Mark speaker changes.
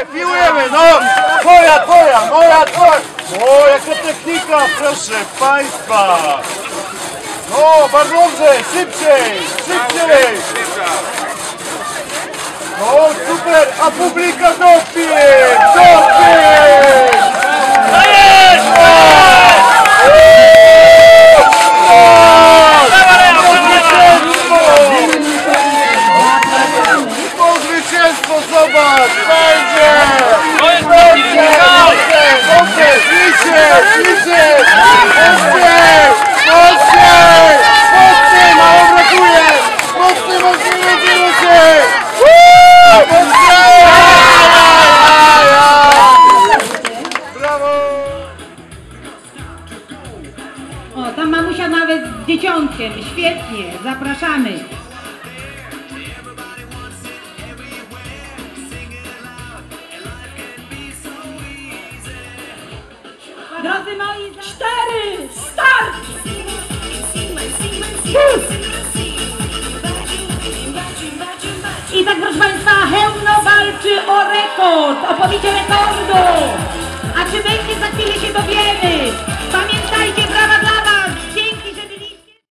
Speaker 1: piłujemy, no! Twoja! O, jaka technika, proszę Państwa! No, bardzo dobrze, szybciej! No, super, a publika dopie! Zwycięstwo, zobacz! Będzie! Mocniej! Mało brakuje! Mocniej! Brawo!
Speaker 2: O, tam mamusia nawet z dzieciątkiem. Świetnie, zapraszamy. Drodzy moi, 4, start! I tak, proszę Państwa, Chełmno walczy o rekord, o pobicie rekordu.